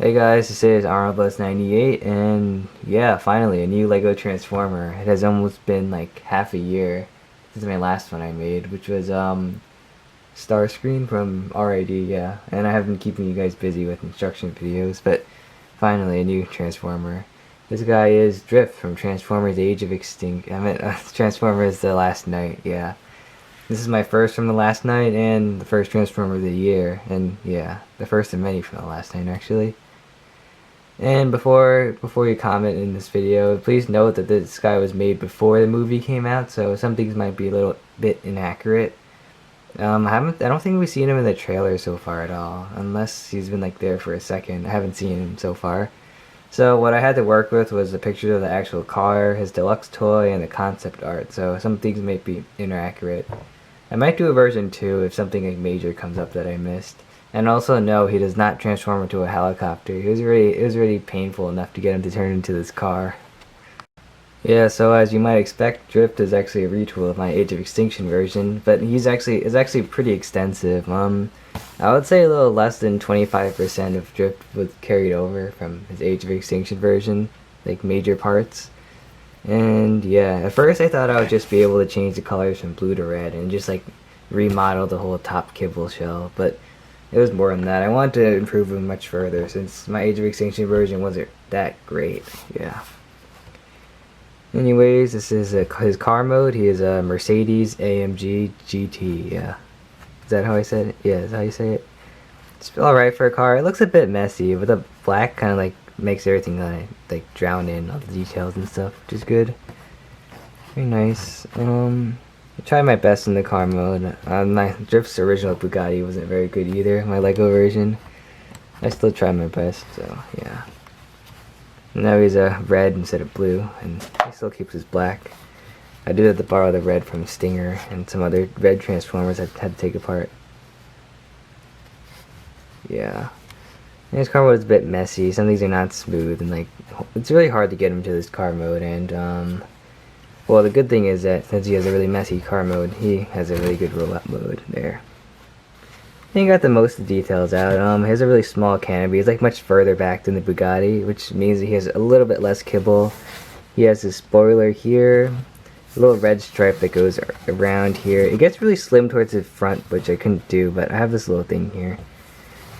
Hey guys, this is Arnold98, and yeah, finally a new Lego Transformer. It has almost been like half a year since my last one I made, which was Starscream from RID, yeah. And I have been keeping you guys busy with instruction videos, but finally a new Transformer. This guy is Drift from Transformers Age of Extinct. I mean, Transformers The Last Night, yeah. This is my first from The Last Night and the first Transformer of the year, and yeah, the first of many from The Last Night actually. And before you comment in this video, please note that this guy was made before the movie came out, so some things might be a little bit inaccurate. I don't think we've seen him in the trailer so far at all, unless he's been like there for a second. I haven't seen him so far. So what I had to work with was the picture of the actual car, his deluxe toy, and the concept art. So some things might be inaccurate. I might do a version 2 if something like major comes up that I missed. And also no, he does not transform into a helicopter. It was already painful enough to get him to turn into this car. Yeah, so as you might expect, Drift is actually a retool of my Age of Extinction version, but it's actually pretty extensive. I would say a little less than 25% of Drift was carried over from his Age of Extinction version, like major parts. And yeah, at first I thought I would just be able to change the colors from blue to red and just like remodel the whole top kibble shell, but it was more than that. I wanted to improve him much further since my Age of Extinction version wasn't that great. Yeah. Anyways, this is his car mode. He is a Mercedes AMG GT. Yeah. Is that how I said it? Yeah, is that how you say it? It's alright for a car. It looks a bit messy, but the black kind of like makes everything like drown in all the details and stuff, which is good. Very nice. I tried my best in the car mode. My Drift's original Bugatti wasn't very good either, my Lego version. I still tried my best, so yeah. Now he's red instead of blue, and he still keeps his black. I did have to borrow the red from Stinger and some other red Transformers I had to take apart. Yeah. And his car mode is a bit messy. Some things are not smooth, and like it's really hard to get him to this car mode. And well, the good thing is that since he has a really messy car mode, he has a really good robot mode there. And he got the most of the details out. He has a really small canopy. He's like much further back than the Bugatti, which means he has a little bit less kibble. He has his spoiler here, a little red stripe that goes around here. It gets really slim towards the front, which I couldn't do, but I have this little thing here.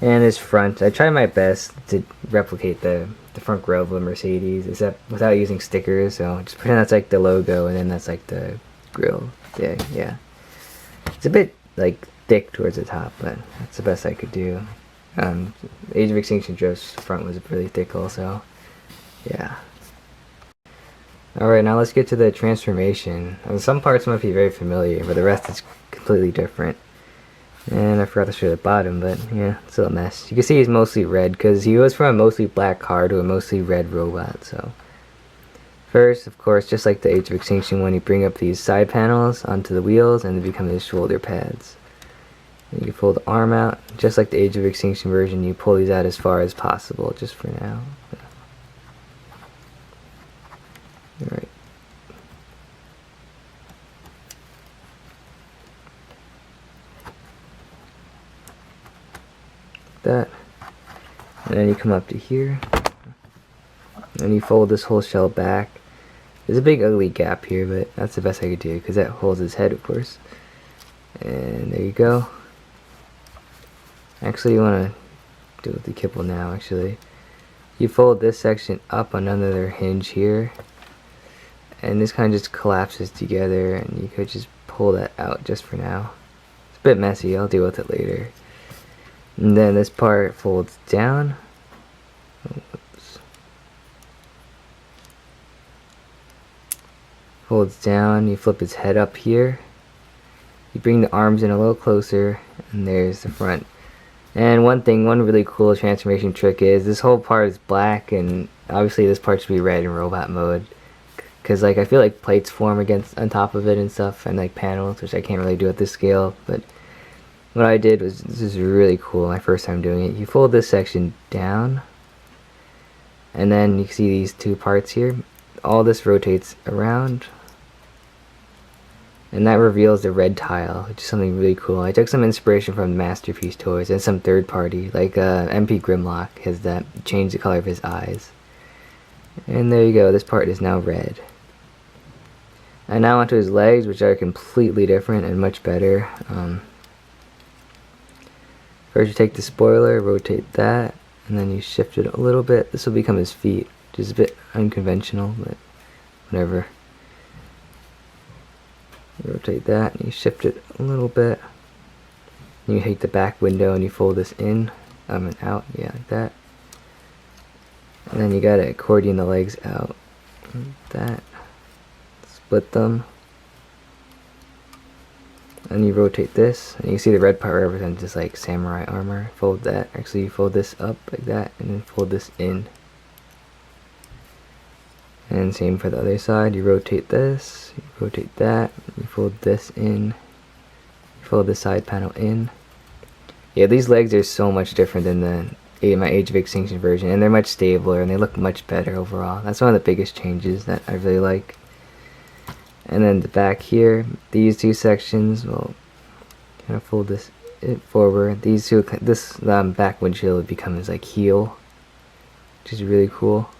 And his front, I tried my best to replicate the front grille of a Mercedes, except without using stickers, so just pretend that's like the logo, and then that's like the grille thing, yeah. It's a bit like thick towards the top, but that's the best I could do. Age of Extinction Drift's front was really thick also, yeah. Alright, now let's get to the transformation. Some parts might be very familiar, but the rest is completely different. And I forgot to show the bottom, but yeah, it's still a mess. You can see he's mostly red, because he goes from a mostly black car to a mostly red robot, so. First, of course, just like the Age of Extinction one, you bring up these side panels onto the wheels, and they become his shoulder pads. And you can pull the arm out, just like the Age of Extinction version, you pull these out as far as possible, just for now. Alright. That, and then you come up to here, and you fold this whole shell back. There's a big ugly gap here, but that's the best I could do because that holds his head, of course. And there you go. Actually, you want to do it with the kibble now. Actually, you fold this section up on another hinge here, and this kind of just collapses together, and you could just pull that out just for now. It's a bit messy. I'll deal with it later. And then this part folds down. Oops. Folds down, you flip his head up here. You bring the arms in a little closer, and there's the front. And one really cool transformation trick is this whole part is black, and obviously this part should be red in robot mode. Cause like I feel like plates form on top of it and stuff, and like panels, which I can't really do at this scale, but what I did was, this is really cool, my first time doing it. You fold this section down, and then you see these two parts here. All this rotates around, and that reveals the red tile, which is something really cool. I took some inspiration from Masterpiece Toys and some third party, like MP Grimlock has that, changed the color of his eyes. And there you go, this part is now red. And now onto his legs, which are completely different and much better. First you take the spoiler, rotate that, and then you shift it a little bit. This will become his feet, which is a bit unconventional, but whatever. You rotate that, and you shift it a little bit. And you take the back window and you fold this in, and out, yeah, like that. And then you gotta accordion the legs out, like that. Split them, and you rotate this, and you can see the red part represents just like samurai armor. Fold that, actually you fold this up like that, and then fold this in. And same for the other side, you rotate this, you rotate that, you fold this in, you fold the side panel in. Yeah, these legs are so much different than my Age of Extinction version, and they're much stabler, and they look much better overall. That's one of the biggest changes that I really like. And then the back here, these two sections will kind of fold this forward. These two, this back windshield would become his like heel, which is really cool.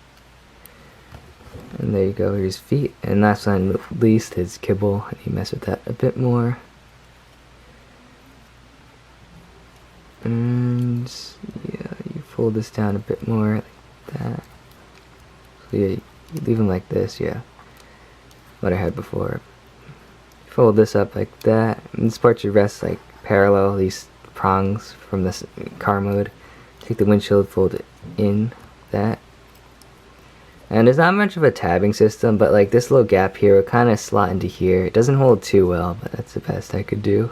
And there you go, here's feet. And last but not least, his kibble. And you mess with that a bit more. And yeah, you fold this down a bit more like that. So yeah, you leave them like this, yeah. What I had before. Fold this up like that, and this part should rest like parallel, these prongs from this car mode. Take the windshield, fold it in, that. And there's not much of a tabbing system, but like this little gap here will kind of slot into here. It doesn't hold too well, but that's the best I could do.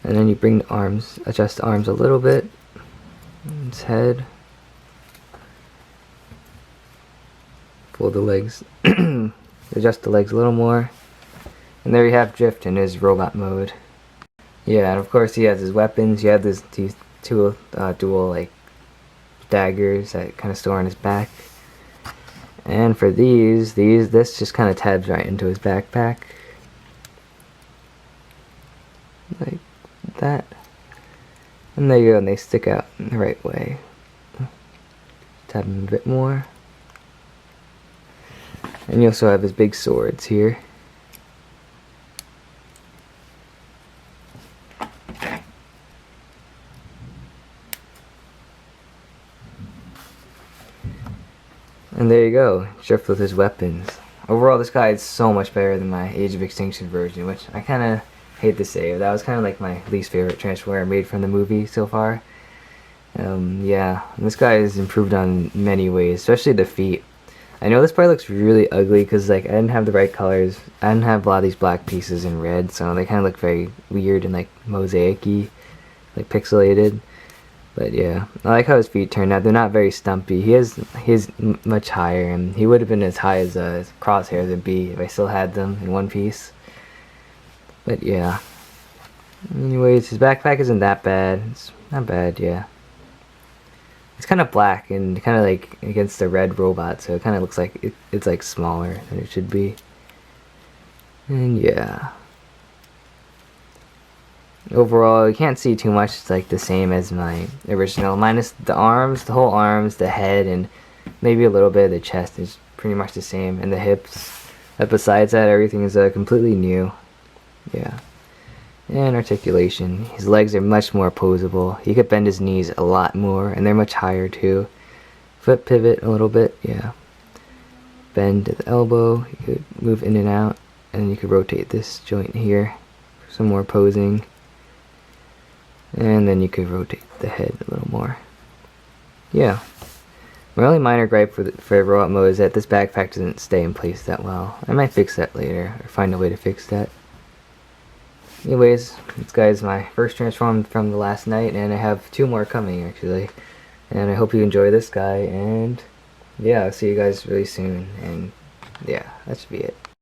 And then you bring the arms, adjust the arms a little bit, its head. Fold the legs. Adjust the legs a little more, and there you have Drift in his robot mode. Yeah, and of course he has his weapons. You have these two dual like daggers that kind of store on his back, and for this just kind of tabs right into his backpack like that, and there you go, and they stick out in the right way. Tab him a bit more. And you also have his big swords here. And there you go, Drift with his weapons. Overall, this guy is so much better than my Age of Extinction version, which I kind of hate to say. That was kind of like my least favorite Transformer made from the movie so far. Yeah, this guy is improved on many ways, especially the feet. I know this part looks really ugly because like I didn't have the right colors. I didn't have a lot of these black pieces in red, so they kind of look very weird and like mosaic-y, like pixelated. But yeah, I like how his feet turned out. They're not very stumpy. He's much higher, and he would have been as high as Crosshairs would be if I still had them in one piece. But yeah. Anyways, his backpack isn't that bad. It's not bad, yeah. It's kind of black and kind of like against the red robot, so it kind of looks like it's like smaller than it should be. And yeah, overall you can't see too much. It's like the same as my original, minus the arms, the whole arms, the head, and maybe a little bit of the chest is pretty much the same, and the hips. But besides that, everything is completely new. Yeah. And articulation. His legs are much more posable. He could bend his knees a lot more, and they're much higher too. Foot pivot a little bit, yeah. Bend at the elbow. You could move in and out, and you could rotate this joint here for some more posing. And then you could rotate the head a little more. Yeah. My only minor gripe for robot mode is that this backpack doesn't stay in place that well. I might fix that later, or find a way to fix that. Anyways, this guy is my first transform from the last night, and I have 2 more coming actually. And I hope you enjoy this guy, and yeah, I'll see you guys really soon, and yeah, that should be it.